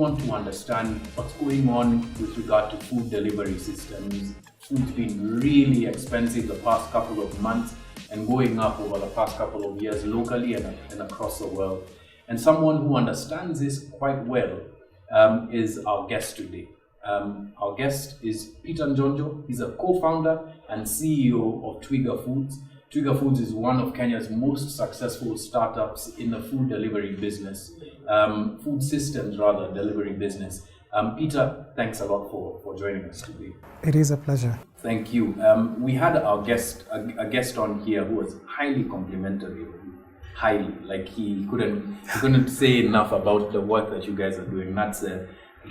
want to understand what's going on with regard to food delivery systems. Food's been really expensive the past couple of months and going up over the past couple of years locally and across the world. And someone who understands this quite well is our guest today. Our guest is Peter Njonjo. He's a co-founder and CEO of Twiga Foods. Twiga Foods is one of Kenya's most successful startups in the food delivery business, food systems rather, delivery business. Peter, thanks a lot for joining us today. It is a pleasure. Thank you. We had our guest, a guest on here who was highly complimentary of you. Highly, like he couldn't say enough about the work that you guys are doing. That's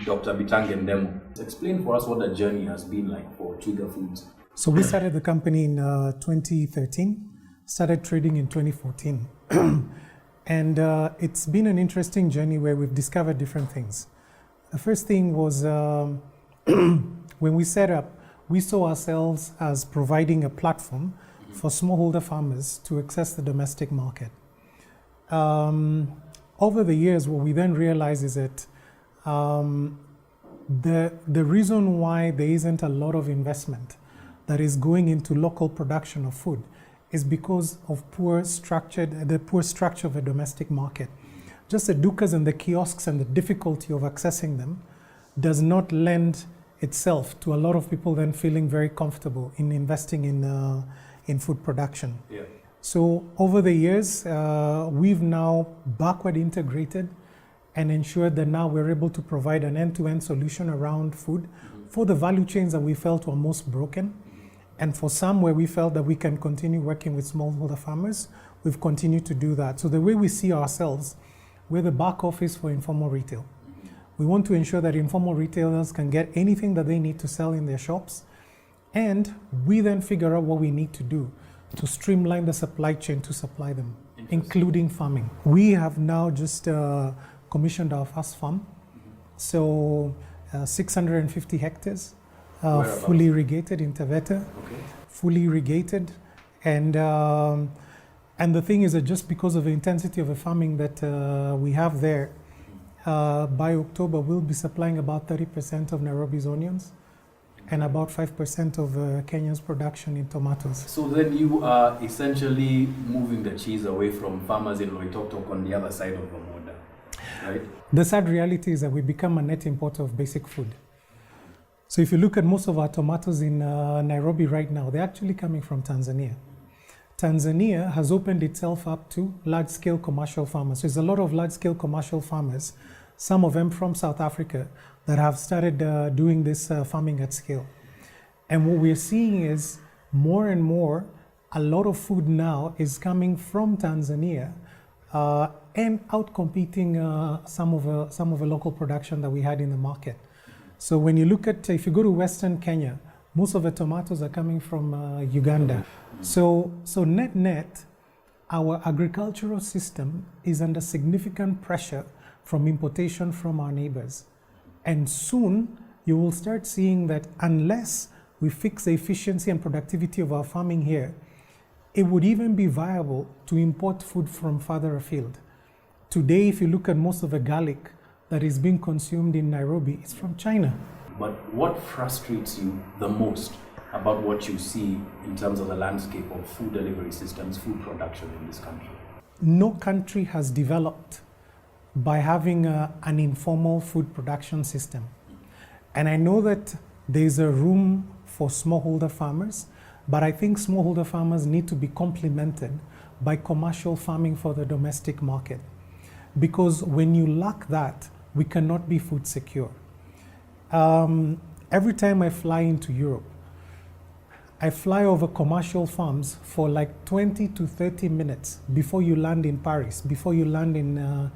Dr. Bitange Ndemu. Explain for us what the journey has been like for Twiga Foods. So we started the company in 2013, started trading in 2014. And it's been an interesting journey where we've discovered different things. The first thing was when we set up, we saw ourselves as providing a platform for smallholder farmers to access the domestic market. Over the years, what we then realized is that the reason why there isn't a lot of investment that is going into local production of food is because of the poor structure of the domestic market. Just the dukas and the kiosks and the difficulty of accessing them does not lend itself to a lot of people then feeling very comfortable in investing in food production. Yeah. So over the years, we've now backward integrated and ensured that now we're able to provide an end-to-end solution around food for the value chains that we felt were most broken. And for some where we felt that we can continue working with smallholder farmers, we've continued to do that. So the way we see ourselves, we're the back office for informal retail. We want to ensure that informal retailers can get anything that they need to sell in their shops. And we then figure out what we need to do to streamline the supply chain to supply them, including farming. We have now just commissioned our first farm. So 650 hectares, fully irrigated in Taveta, fully irrigated. And the thing is that just because of the intensity of the farming that we have there, by October we'll be supplying about 30% of Nairobi's onions and about 5% of Kenya's production in tomatoes. So then you are essentially moving the cheese away from farmers in Loitoktok on the other side of the border, right? The sad reality is that we become a net importer of basic food. So if you look at most of our tomatoes in Nairobi right now, they're actually coming from Tanzania. Tanzania has opened itself up to large-scale commercial farmers. So there's a lot of large-scale commercial farmers, some of them from South Africa, that have started doing this farming at scale. And what we're seeing is more and more, a lot of food now is coming from Tanzania and outcompeting some of the local production that we had in the market. So when you look at, if you go to Western Kenya, most of the tomatoes are coming from Uganda. So net, our agricultural system is under significant pressure from importation from our neighbors. And soon you will start seeing that unless we fix the efficiency and productivity of our farming here, it would even be viable to import food from farther afield. Today, if you look at most of the garlic that is being consumed in Nairobi, it's from China. But what frustrates you the most about what you see in terms of the landscape of food delivery systems, food production in this country? No country has developed by having an informal food production system. And I know that there's a room for smallholder farmers, but I think smallholder farmers need to be complemented by commercial farming for the domestic market. Because when you lack that, we cannot be food secure. Every time I fly into Europe, I fly over commercial farms for like 20 to 30 minutes before you land in Paris, before you land in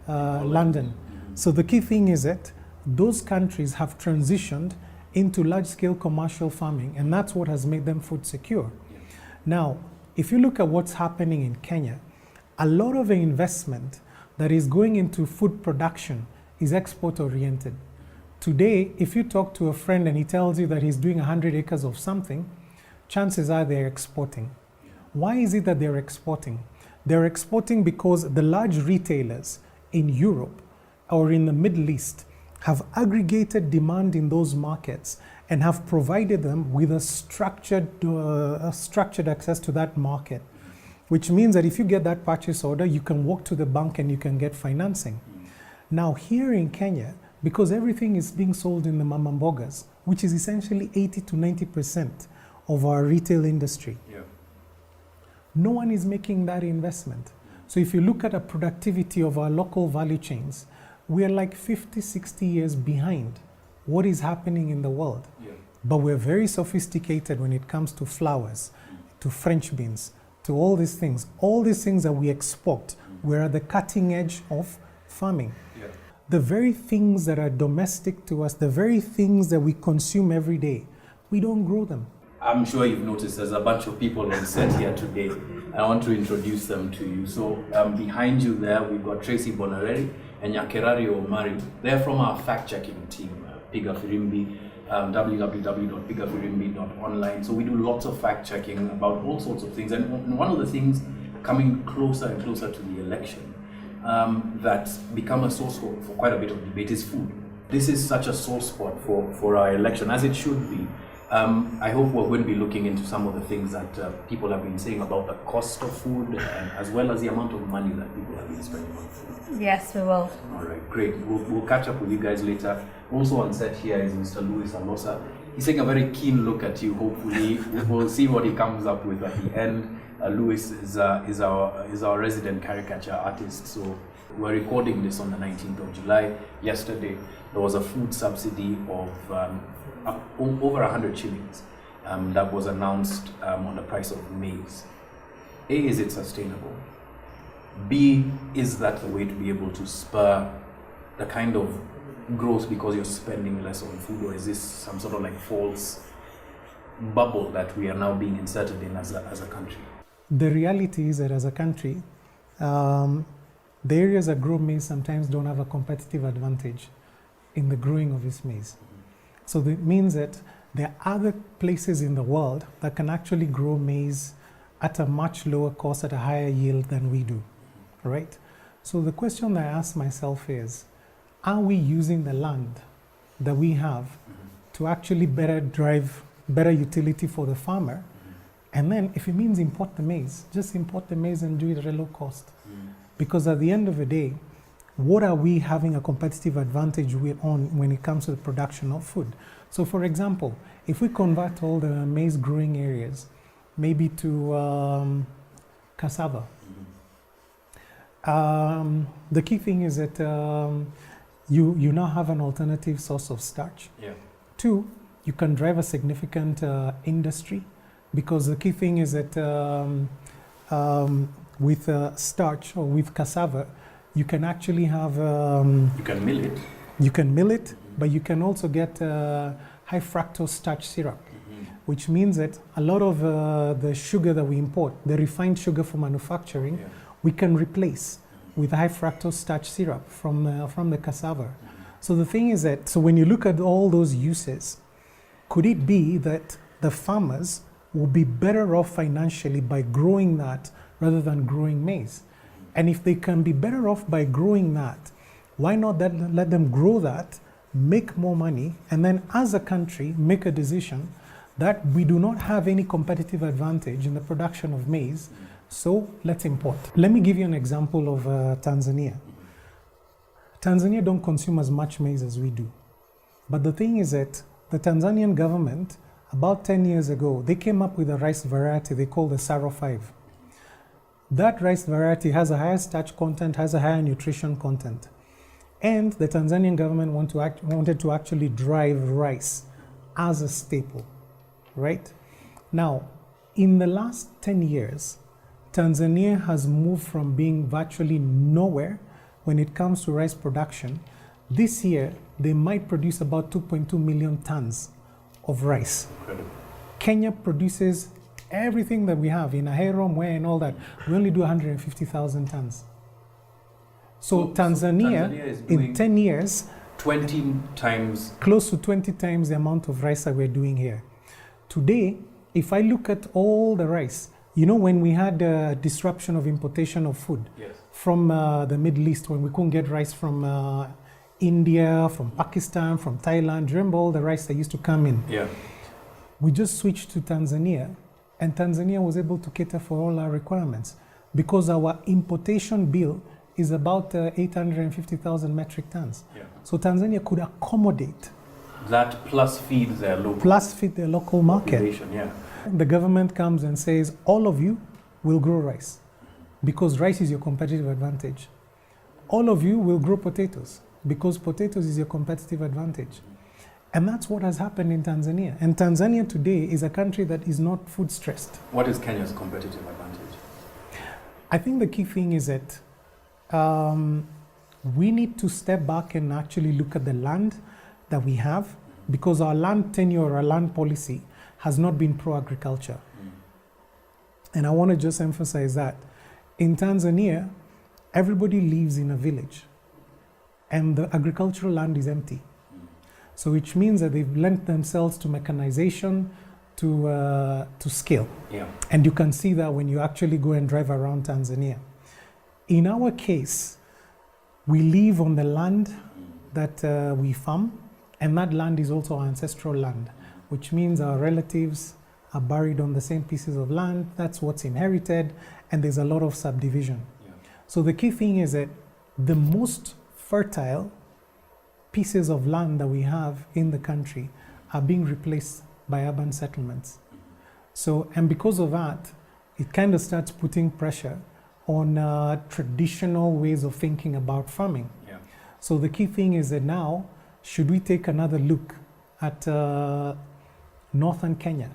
London. So the key thing is that those countries have transitioned into large-scale commercial farming, and that's what has made them food secure. Now, if you look at what's happening in Kenya, a lot of the investment that is going into food production is export-oriented. Today, if you talk to a friend and he tells you that he's doing 100 acres of something, chances are they're exporting. Why is it that they're exporting? They're exporting because the large retailers in Europe or in the Middle East have aggregated demand in those markets and have provided them with a structured access to that market, which means that if you get that purchase order, you can walk to the bank and you can get financing. Now here in Kenya, because everything is being sold in the mama mbogas, which is essentially 80 to 90% of our retail industry, no one is making that investment. So if you look at the productivity of our local value chains, we are like 50, 60 years behind what is happening in the world. But we're very sophisticated when it comes to flowers, to French beans, to all these things. All these things that we export, we're at the cutting edge of farming. The very things that are domestic to us, the very things that we consume every day, we don't grow them. I'm sure you've noticed there's a bunch of people on set here today. I want to introduce them to you. So behind you there, we've got Tracy Bonareri and Nyakerari Omari. They're from our fact-checking team, Piga Firimbi, www.pigafirimbi.online. So we do lots of fact-checking about all sorts of things. And one of the things coming closer and closer to the election that's become a source for quite a bit of debate is food. This is such a sore spot for our election, as it should be. I hope we're going to be looking into some of the things that people have been saying about the cost of food, and as well as the amount of money that people have been spending on food. Yes, we will. All right, great. We'll catch up with you guys later. Also on set here is Mr. Louis Alosa. He's taking a very keen look at you. Hopefully, we'll see what he comes up with at the end. Louis is our resident caricature artist. So we're recording this on the 19th of July. Yesterday, there was a food subsidy of over 100 shillings that was announced on the price of maize. A, is it sustainable? B, is that the way to be able to spur the kind of growth because you're spending less on food, or is this some sort of like false bubble that we are now being inserted in as a country? The reality is that as a country, the areas that grow maize sometimes don't have a competitive advantage in the growing of this maize. So that means that there are other places in the world that can actually grow maize at a much lower cost, at a higher yield than we do, right? So the question that I ask myself is, are we using the land that we have to actually better drive better utility for the farmer? And then if it means import the maize, just import the maize and do it at a low cost. Because at the end of the day, what are we having a competitive advantage on when it comes to the production of food? So for example, if we convert all the maize growing areas, maybe to cassava, the key thing is that you now have an alternative source of starch. Two, you can drive a significant industry, because the key thing is that with starch or with cassava, you can actually have... you can mill it. You can mill it, but you can also get high fructose starch syrup, which means that a lot of the sugar that we import, the refined sugar for manufacturing, we can replace with high fructose starch syrup from the cassava. So the thing is that, so when you look at all those uses, could it be that the farmers will be better off financially by growing that rather than growing maize? And if they can be better off by growing that, why not let them grow that, make more money, and then as a country make a decision that we do not have any competitive advantage in the production of maize, so let's import. Let me give you an example of Tanzania. Tanzania don't consume as much maize as we do. But the thing is that the Tanzanian government, about 10 years ago, they came up with a rice variety they call the Saro 5. That rice variety has a higher starch content, has a higher nutrition content. And the Tanzanian government wanted to actually drive rice as a staple, right? Now, in the last 10 years, Tanzania has moved from being virtually nowhere when it comes to rice production. This year, they might produce about 2.2 million tons of rice. Incredible. Kenya produces everything that we have in Ahero, Mwe, and all that. We only do 150,000 tons. So Tanzania is doing in 10 years, 20 times, close to 20 times the amount of rice that we're doing here. Today, if I look at all the rice, you know, when we had a disruption of importation of food from the Middle East, when we couldn't get rice from India, from Pakistan, from Thailand. Remember all the rice that used to come in? Yeah. We just switched to Tanzania, and Tanzania was able to cater for all our requirements because our importation bill is about 850,000 metric tons. Yeah. So Tanzania could accommodate. That plus feed their local Plus feed their local market. population, yeah. The government comes and says, all of you will grow rice because rice is your competitive advantage. All of you will grow potatoes because potatoes is your competitive advantage. And that's what has happened in Tanzania. And Tanzania today is a country that is not food stressed. What is Kenya's competitive advantage? I think the key thing is that we need to step back and actually look at the land that we have, because our land tenure, our land policy has not been pro-agriculture. And I want to just emphasize that. In Tanzania, everybody lives in a village and the agricultural land is empty. So which means that they've lent themselves to mechanization, to scale. Yeah. And you can see that when you actually go and drive around Tanzania. In our case, we live on the land that we farm, and that land is also our ancestral land, which means our relatives are buried on the same pieces of land. That's what's inherited, and there's a lot of subdivision. Yeah. So the key thing is that the most fertile pieces of land that we have in the country are being replaced by urban settlements. So, and because of that, it kind of starts putting pressure on traditional ways of thinking about farming. Yeah. So the key thing is that now, should we take another look at northern Kenya?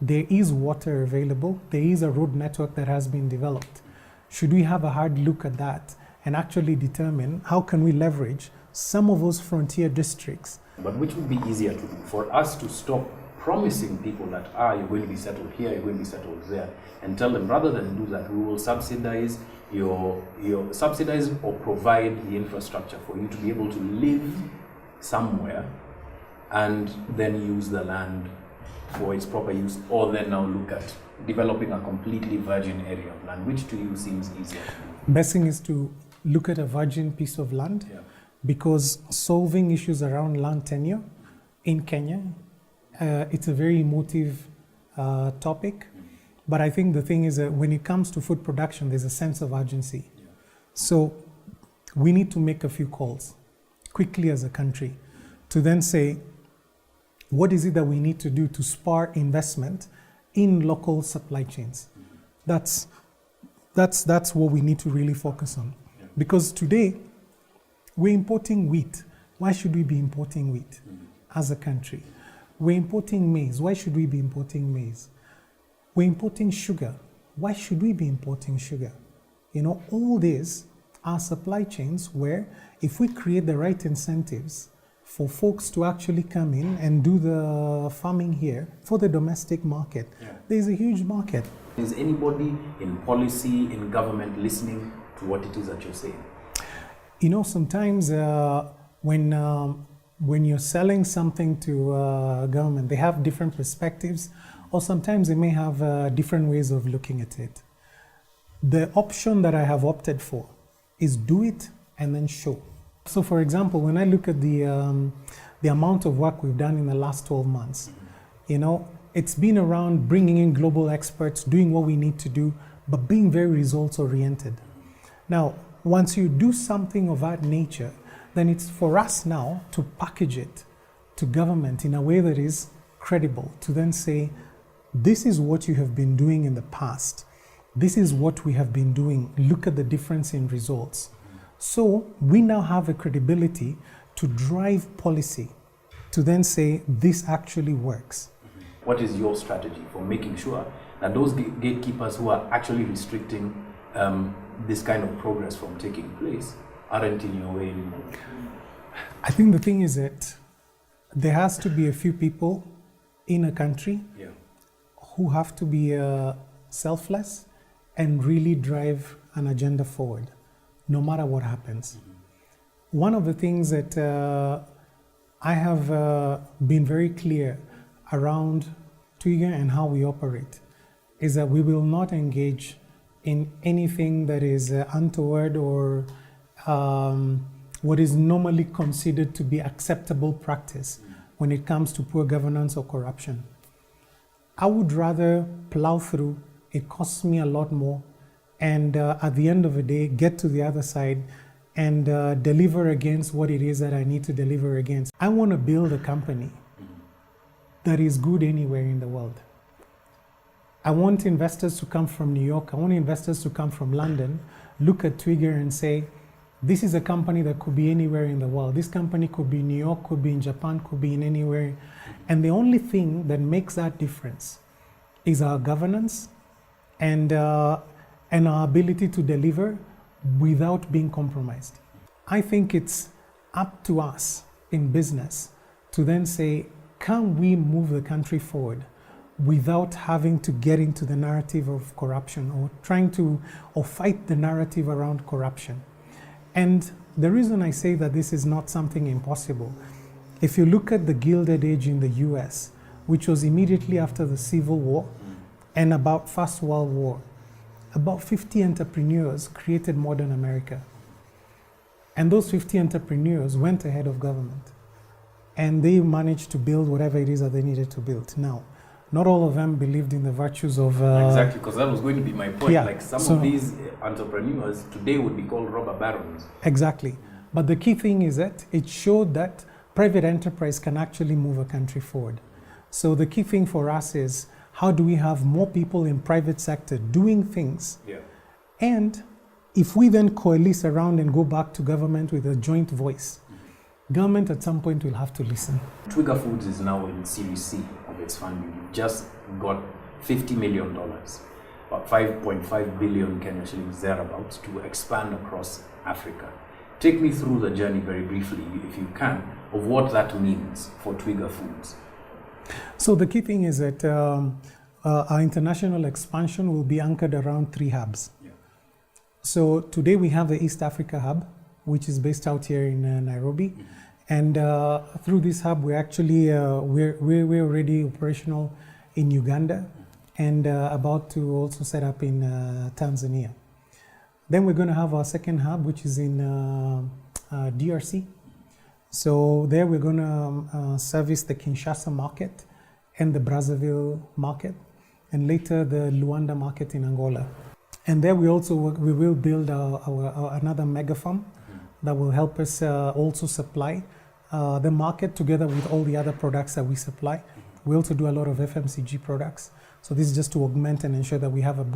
There is water available. There is a road network that has been developed. Should we have a hard look at that and actually determine how can we leverage some of those frontier districts? But which would be easier to do? For us to stop promising people that, you're going to be settled here, you're going to be settled there, and tell them rather than do that, we will subsidize subsidize or provide the infrastructure for you to be able to live somewhere and then use the land for its proper use, or then now look at developing a completely virgin area of land. Which to you seems easier to do? Best thing is to look at a virgin piece of land, because solving issues around land tenure in Kenya, it's a very emotive topic. But I think the thing is that when it comes to food production, there's a sense of urgency. So we need to make a few calls quickly as a country to then say, what is it that we need to do to spur investment in local supply chains? That's what we need to really focus on. Because today, we're importing wheat. Why should we be importing wheat as a country? We're importing maize. Why should we be importing maize? We're importing sugar. Why should we be importing sugar? You know, all these are supply chains where if we create the right incentives for folks to actually come in and do the farming here for the domestic market, there's a huge market. Is anybody in policy, in government listening to what it is that you're saying? You know, sometimes when you're selling something to government, they have different perspectives, or sometimes they may have different ways of looking at it. The option that I have opted for is do it and then show. So for example, when I look at the amount of work we've done in the last 12 months, you know, it's been around bringing in global experts, doing what we need to do, but being very results oriented. Now, once you do something of that nature, then it's for us now to package it to government in a way that is credible, to then say, this is what you have been doing in the past. This is what we have been doing. Look at the difference in results. So we now have a credibility to drive policy, to then say, this actually works. What is your strategy for making sure that those gatekeepers who are actually restricting this kind of progress from taking place aren't in your way anymore? I think the thing is that there has to be a few people in a country who have to be selfless and really drive an agenda forward, no matter what happens. One of the things that I have been very clear around Twiga and how we operate is that we will not engage in anything that is untoward or what is normally considered to be acceptable practice when it comes to poor governance or corruption. I would rather plow through, it costs me a lot more, and at the end of the day, get to the other side and deliver against what it is that I need to deliver against. I want to build a company that is good anywhere in the world. I want investors to come from New York, I want investors to come from London, look at Twiga and say, this is a company that could be anywhere in the world. This company could be in New York, could be in Japan, could be in anywhere. And the only thing that makes that difference is our governance and our ability to deliver without being compromised. I think it's up to us in business to then say, can we move the country forward without having to get into the narrative of corruption or fight the narrative around corruption? And the reason I say that this is not something impossible, if you look at the Gilded Age in the US, which was immediately after the Civil War and about First World War, about 50 entrepreneurs created modern America. And those 50 entrepreneurs went ahead of government. And they managed to build whatever it is that they needed to build. Now, not all of them believed in the virtues of... exactly, because that was going to be my point. Yeah, like some of these entrepreneurs today would be called robber barons. Exactly. But the key thing is that it showed that private enterprise can actually move a country forward. So the key thing for us is, how do we have more people in private sector doing things? Yeah. And if we then coalesce around and go back to government with a joint voice, government at some point will have to listen. Twiga Foods is now in Series C of its funding. You've just got $50 million, about 5.5 billion Kenya shillings thereabouts, to expand across Africa. Take me through the journey very briefly, if you can, of what that means for Twiga Foods. So the key thing is that our international expansion will be anchored around 3 hubs. Yeah. So today we have the East Africa hub, which is based out here in Nairobi. Mm-hmm. And through this hub, we're actually, we're already operational in Uganda and about to also set up in Tanzania. Then we're going to have our second hub, which is in DRC. So there we're going to service the Kinshasa market and the Brazzaville market, and later the Luanda market in Angola. And there we will build another mega farm that will help us also supply the market together with all the other products that we supply. We also do a lot of FMCG products. So this is just to augment and ensure that we have a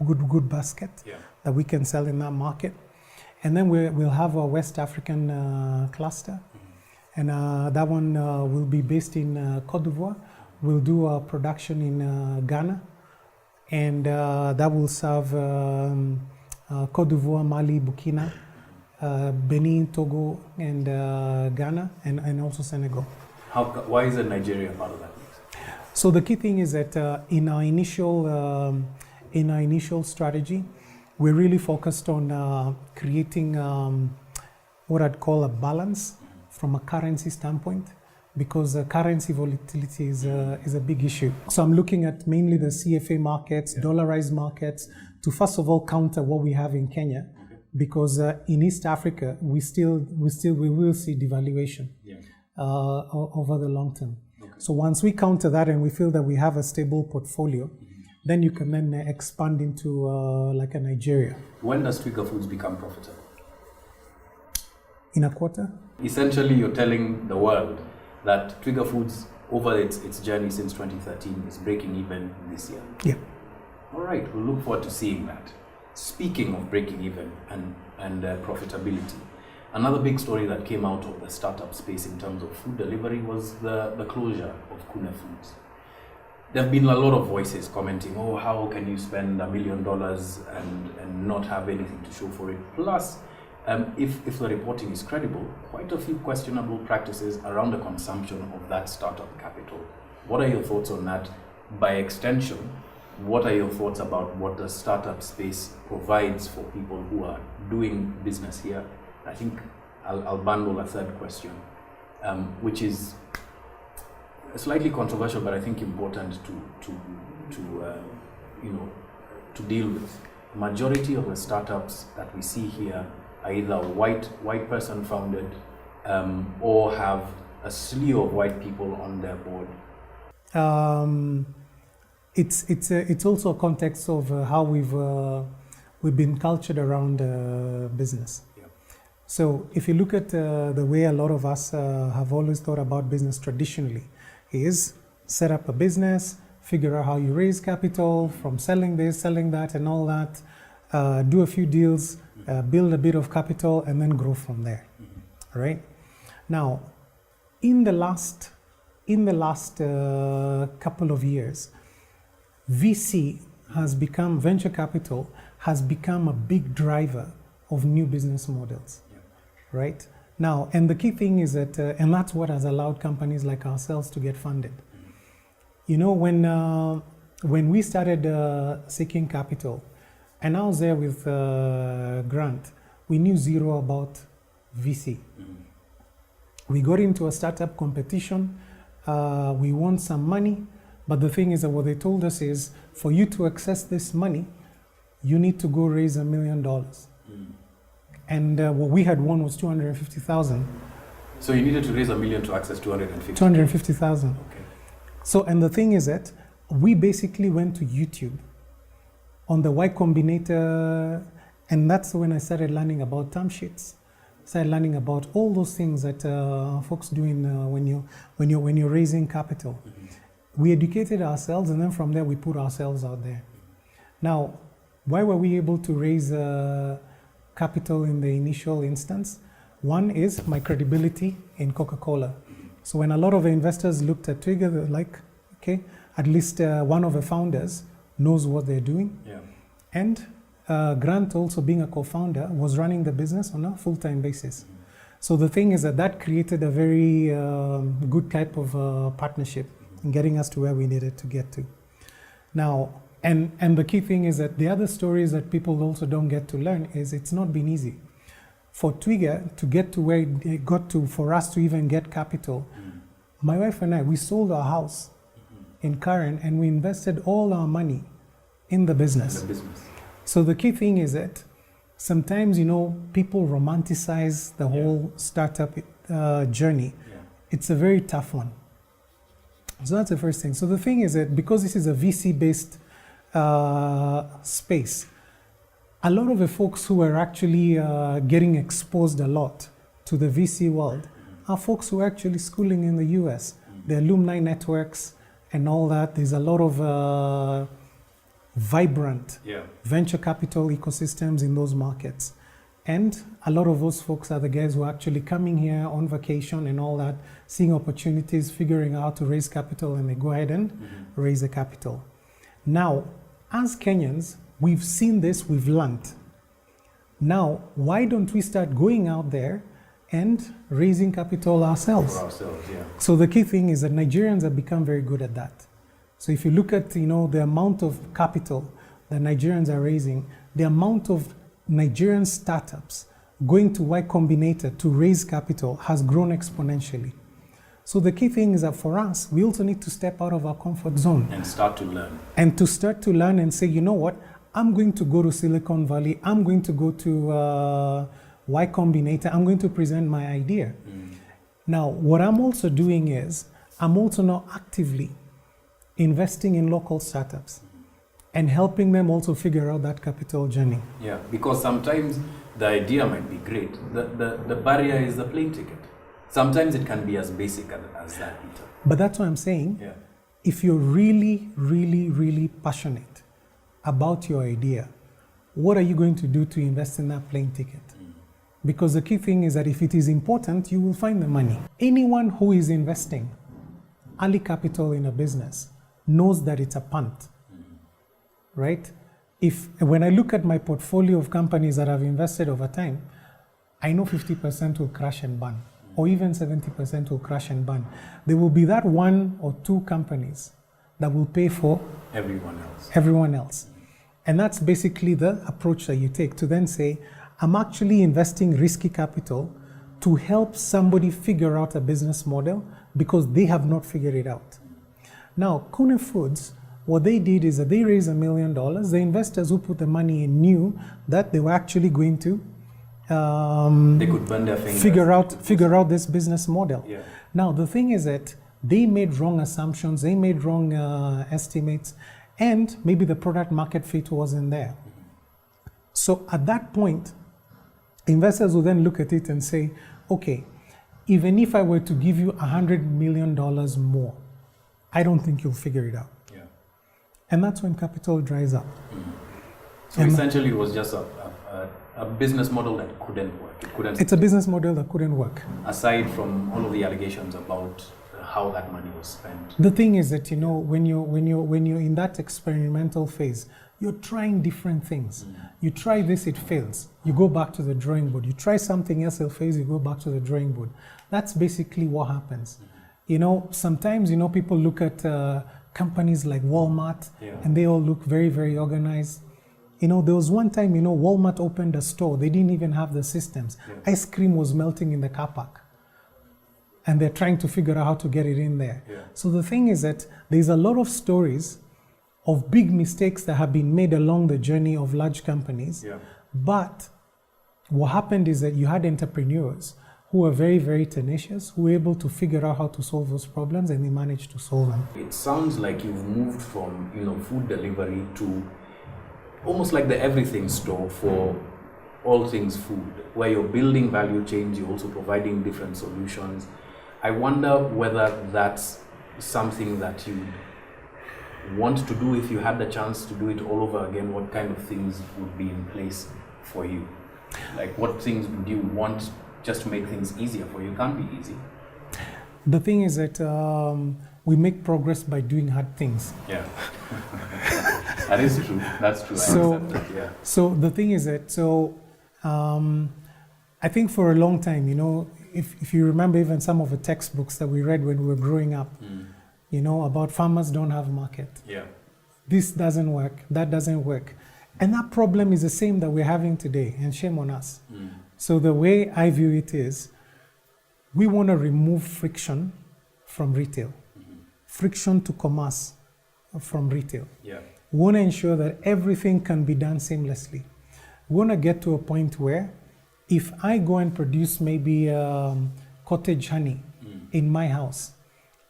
good basket that we can sell in that market. And then we'll have a West African cluster. And that one will be based in Cote d'Ivoire. We'll do a production in Ghana. And that will serve Cote d'Ivoire, Mali, Burkina, Benin, Togo, and Ghana, and also Senegal. Why is Nigeria part of that? So the key thing is that in our initial strategy, we're really focused on creating what I'd call a balance from a currency standpoint, because currency volatility is a big issue. So I'm looking at mainly the CFA markets, dollarized markets, to first of all counter what we have in Kenya, because in East Africa we will see devaluation over the long term. Okay. So once we counter that and we feel that we have a stable portfolio, then you can then expand into like a Nigeria. When does Twiga Foods become profitable? In a quarter. Essentially, you're telling the world that Twiga Foods, over its journey since 2013, is breaking even this year. Yeah. All right, we'll look forward to seeing that. Speaking of breaking even and profitability, another big story that came out of the startup space in terms of food delivery was the closure of Kune Foods. There have been a lot of voices commenting, oh, how can you spend $1 million and not have anything to show for it? Plus, if the reporting is credible, quite a few questionable practices around the consumption of that startup capital. What are your thoughts on that? By extension, what are your thoughts about what the startup space provides for people who are doing business here? I think I'll bundle a third question, which is slightly controversial, but I think important to deal with. Majority of the startups that we see here are either white person founded or have a slew of white people on their board? It's also a context of how we've been cultured around business. Yeah. So if you look at the way a lot of us have always thought about business traditionally, is set up a business, figure out how you raise capital from selling this, selling that, and all that, do a few deals, build a bit of capital, and then grow from there. Right? Now, in the last couple of years, venture capital has become a big driver of new business models, right? Now, and the key thing is that, and that's what has allowed companies like ourselves to get funded. You know, when we started seeking capital, and I was there with Grant, we knew zero about VC. We got into a startup competition, we won some money, but the thing is that what they told us is, for you to access this money, you need to go raise $1 million. And what we had won was 250,000. So you needed to raise $1 million to access 250? 250,000. Okay. So, and the thing is that we basically went to YouTube on the Y Combinator, and that's when I started learning about term sheets. Started learning about all those things that folks do when you're raising capital. We educated ourselves, and then from there we put ourselves out there. Now, why were we able to raise capital in the initial instance? One is my credibility in Coca-Cola. So when a lot of investors looked at Twiga, they were like, okay, at least one of the founders knows what they're doing. Yeah. And Grant, also being a co-founder, was running the business on a full-time basis. So the thing is that created a very good type of partnership in getting us to where we needed to get to. Now, and the key thing is that the other stories that people also don't get to learn is it's not been easy. For Twiga to get to where it got to, for us to even get capital, my wife and I, we sold our house in Karen and we invested all our money in the business. So the key thing is that sometimes, you know, people romanticize the whole startup journey. Yeah. It's a very tough one. So that's the first thing. So the thing is that because this is a VC-based space, a lot of the folks who are actually getting exposed a lot to the VC world are folks who are actually schooling in the US. The alumni networks and all that. There's a lot of vibrant venture capital ecosystems in those markets. And a lot of those folks are the guys who are actually coming here on vacation and all that, seeing opportunities, figuring out how to raise capital, and they go ahead and raise the capital. Now, as Kenyans, we've seen this, we've learned. Now, why don't we start going out there and raising capital ourselves? For ourselves, yeah. So the key thing is that Nigerians have become very good at that. So if you look at, you know, the amount of capital that Nigerians are raising, the amount of Nigerian startups going to Y Combinator to raise capital has grown exponentially. So the key thing is that for us, we also need to step out of our comfort zone. And start to learn. And to start to learn and say, you know what, I'm going to go to Silicon Valley, I'm going to go to Y Combinator, I'm going to present my idea. Now, what I'm also doing is, I'm also now actively investing in local startups and helping them also figure out that capital journey. Yeah, because sometimes the idea might be great. The barrier is the plane ticket. Sometimes it can be as basic as that, Peter. But that's what I'm saying. Yeah. If you're really, really, really passionate about your idea, what are you going to do to invest in that plane ticket? Because the key thing is that if it is important, you will find the money. Anyone who is investing early capital in a business knows that it's a punt, right? When I look at my portfolio of companies that I've invested over time, I know 50% will crash and burn, or even 70% will crash and burn. There will be that one or two companies that will pay for everyone else. And that's basically the approach that you take to then say, I'm actually investing risky capital to help somebody figure out a business model because they have not figured it out. Now, Kune Foods, what they did is that they raised $1 million. The investors who put the money in knew that they were actually going to They could bend their fingers. Figure out this business model. Yeah. Now the thing is that they made wrong assumptions, they made wrong estimates, and maybe the product market fit wasn't there. So at that point, investors will then look at it and say, okay, even if I were to give you $100 million more, I don't think you'll figure it out. Yeah. And that's when capital dries up. So essentially it was just a business model that couldn't work. It's a business model that couldn't work. Aside from all of the allegations about how that money was spent. The thing is that, when you're in that experimental phase, you're trying different things. You try this, it fails. You go back to the drawing board. You try something else, it fails, you go back to the drawing board. That's basically what happens. Sometimes, people look at companies like Walmart, and they all look very, very organized. There was one time, Walmart opened a store. They didn't even have the systems. Yeah. Ice cream was melting in the car park. And they're trying to figure out how to get it in there. Yeah. So the thing is that there's a lot of stories of big mistakes that have been made along the journey of large companies. Yeah. But what happened is that you had entrepreneurs who were very, very tenacious, who were able to figure out how to solve those problems, and they managed to solve them. It sounds like you've moved from, food delivery to almost like the everything store for all things food, where you're building value chains, you're also providing different solutions. I wonder whether that's something that you want to do if you had the chance to do it all over again. What kind of things would be in place for you? Like what things would you want just to make things easier for you? It can't be easy. The thing is that we make progress by doing hard things. Yeah. That is true. That's true. So, I accept that, yeah. So the thing is that, I think for a long time, if you remember even some of the textbooks that we read when we were growing up, about farmers don't have market. Yeah. This doesn't work, that doesn't work. And that problem is the same that we're having today, and shame on us. So the way I view it is, we want to remove friction from retail, friction to commerce from retail. Yeah. We want to ensure that everything can be done seamlessly. We want to get to a point where if I go and produce maybe cottage honey in my house,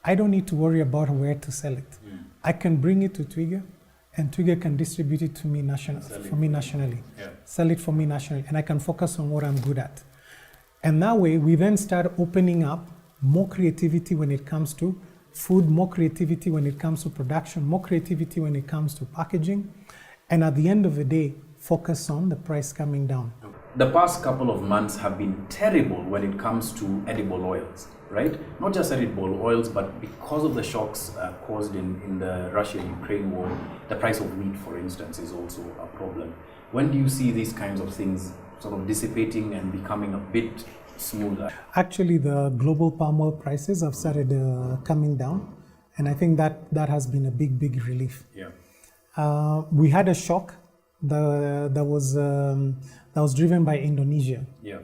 I don't need to worry about where to sell it. I can bring it to Twiga, and Twiga can distribute it to me nationally. Yeah. Sell it for me nationally, and I can focus on what I'm good at. And that way, we then start opening up more creativity when it comes to food, more creativity when it comes to production, more creativity when it comes to packaging, and at the end of the day, focus on the price coming down. The past couple of months have been terrible when it comes to edible oils, right? Not just edible oils, but because of the shocks caused in the Russia-Ukraine war, the price of wheat, for instance, is also a problem. When do you see these kinds of things sort of dissipating and becoming a bit smoother? Actually, the global palm oil prices have started coming down, and I think that has been a big relief. Yeah. We had a shock that was driven by Indonesia. Yeah.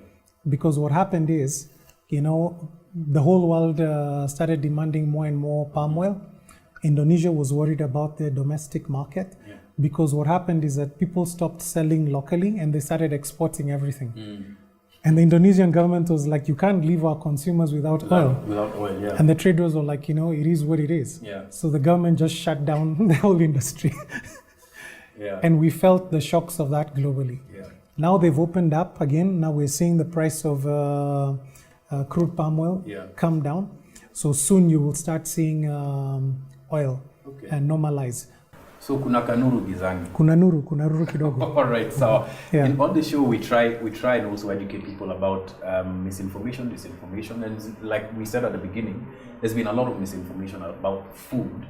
Because what happened is, the whole world started demanding more and more palm oil. Indonesia was worried about their domestic market. Yeah. Because what happened is that people stopped selling locally and they started exporting everything. And the Indonesian government was like, you can't leave our consumers without oil. Without oil, yeah. And the traders were like, it is what it is. Yeah. So the government just shut down the whole industry. Yeah. And we felt the shocks of that globally. Yeah. Now they've opened up again. Now we're seeing the price of crude palm oil come down. So soon you will start seeing oil and normalize. So kuna kanuru gizani. Kuna nuru kidogo. All right. So on the show we try and also educate people about misinformation, disinformation, and like we said at the beginning, there's been a lot of misinformation about food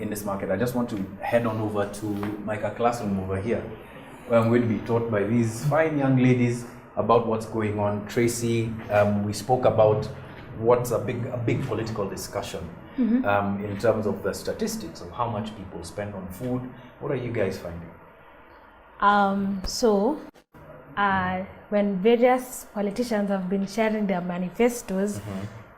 in this market. I just want to head on over to Micah classroom over here, where I'm going to be taught by these fine young ladies about what's going on. Tracy, we spoke about what's a big political discussion. In terms of the statistics of how much people spend on food. What are you guys finding? When various politicians have been sharing their manifestos,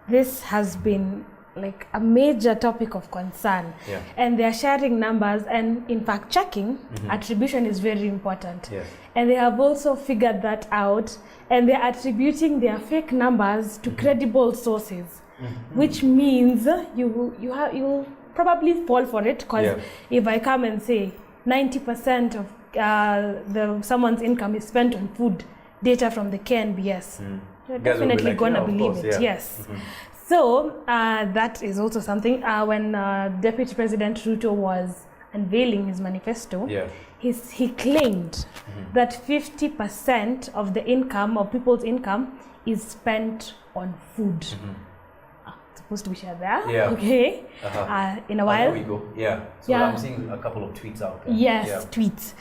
this has been like a major topic of concern. Yeah. And they are sharing numbers, and in fact checking attribution is very important. Yes. And they have also figured that out, and they're attributing their fake numbers to credible sources, which means you'll probably fall for it, because if I come and say 90% of someone's income is spent on food, data from the KNBS, you're definitely gonna believe it. Yes. So that is also something. When Deputy President Ruto was unveiling his manifesto, he claimed that 50% of the income, of people's income, is spent on food. Supposed to be shared there. Okay. In a while. There we go. So I'm seeing a couple of tweets out there. Yes, tweets.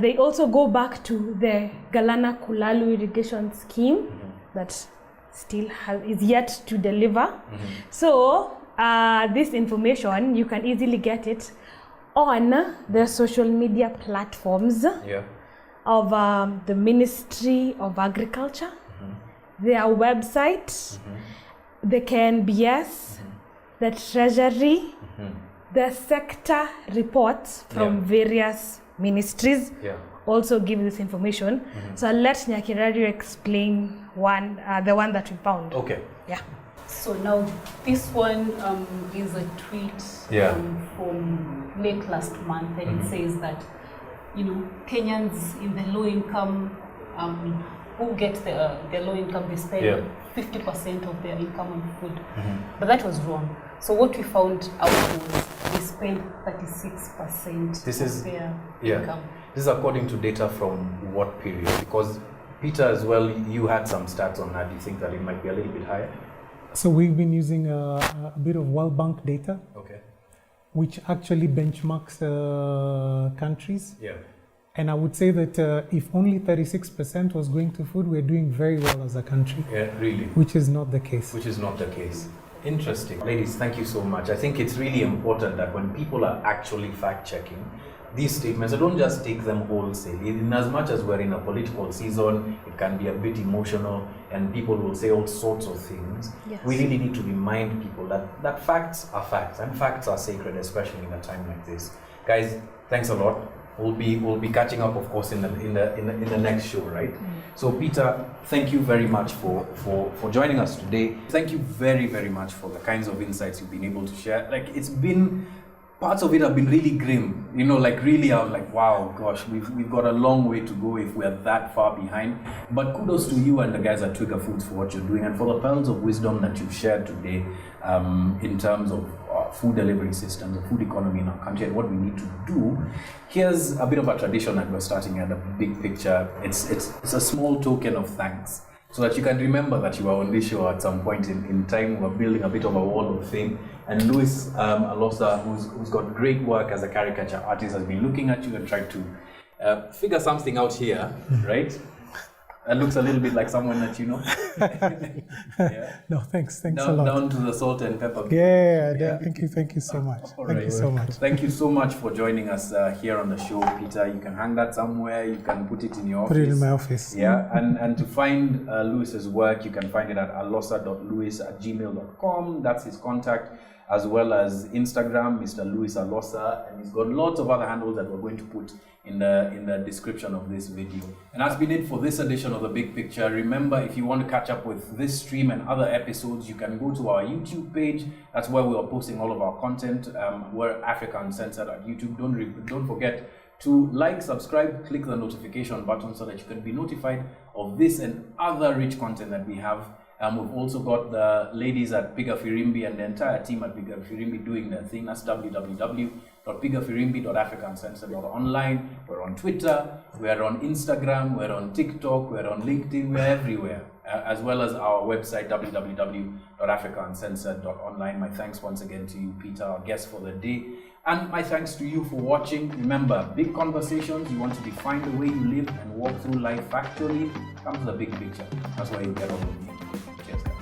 They also go back to the Galana Kulalu irrigation scheme that still is yet to deliver. So this information, you can easily get it on the social media platforms of the Ministry of Agriculture, their website, the KNBS, the Treasury, the sector reports from various ministries also give this information. So I'll let Nyakirario explain the one that we found. Okay. Yeah. So now this one is a tweet from late last month, and it says that, you know, Kenyans in the low income who get the low income, they spend 50% of their income on food. But that was wrong. So what we found out was they spend 36% of their income. This is according to data from what period? Because Peter, as well, you had some stats on that. Do you think that it might be a little bit higher? So we've been using a bit of World Bank data, which actually benchmarks countries. And I would say that if only 36% was going to food, we're doing very well as a country. Really? Which is not the case. Which is not the case. Interesting. Ladies, thank you so much. I think it's really important that when people are actually fact-checking these statements, I don't just take them wholesale. In as much as we're in a political season, it can be a bit emotional and people will say all sorts of things. We really need to remind people that facts are facts, and facts are sacred, especially in a time like this. Guys, thanks a lot. We'll be catching up, of course, in the next show, right? So Peter, thank you very much for joining us today. Thank you very, very much for the kinds of insights you've been able to share. Like, it's been, parts of it have been really grim, you know, like really I'm like, wow, gosh, we've got a long way to go if we're that far behind. But kudos to you and the guys at Twiga Foods for what you're doing and for the pearls of wisdom that you've shared today in terms of food delivery systems, the food economy in our country, and what we need to do. Here's a bit of a tradition that we're starting at, the big picture. It's a small token of thanks, so that you can remember that you are on this show at some point in time. We're building a bit of a wall of fame. And Louis Alosa, who's got great work as a caricature artist, has been looking at you and trying to figure something out here, right? That looks a little bit like someone that you know. No, thanks a lot. Down to the salt and pepper. Yeah. Thank you so much. Thank you so much. Thank you so much for joining us here on the show, Peter. You can hang that somewhere. You can put it in your office. Put it in my office. Yeah, and to find Louis's work, you can find it at alosa.louis@gmail.com. That's his contact, as well as Instagram, Mr. Louis Alosa, and he's got lots of other handles that we're going to put in the description of this video. And that's been it for this edition of The Big Picture. Remember, if you want to catch up with this stream and other episodes, you can go to our YouTube page. That's where we are posting all of our content. We're Africa Uncensored at YouTube. Don't forget to like, subscribe, click the notification button so that you can be notified of this and other rich content that we have. We've also got the ladies at Piga Firimbi and the entire team at Piga Firimbi doing their thing. That's www.pigafirimbi.africauncensored.online. We're on Twitter, we're on Instagram, we're on TikTok, we're on LinkedIn, we're everywhere. As well as our website, www.africauncensored.online. My thanks once again to you, Peter, our guest for the day. And my thanks to you for watching. Remember, big conversations, you want to define the way you live and walk through life factually, come to The Big Picture. That's why you get all of me. Cheers, guys.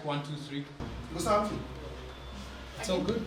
1, 2, 3. Go something. It's all good.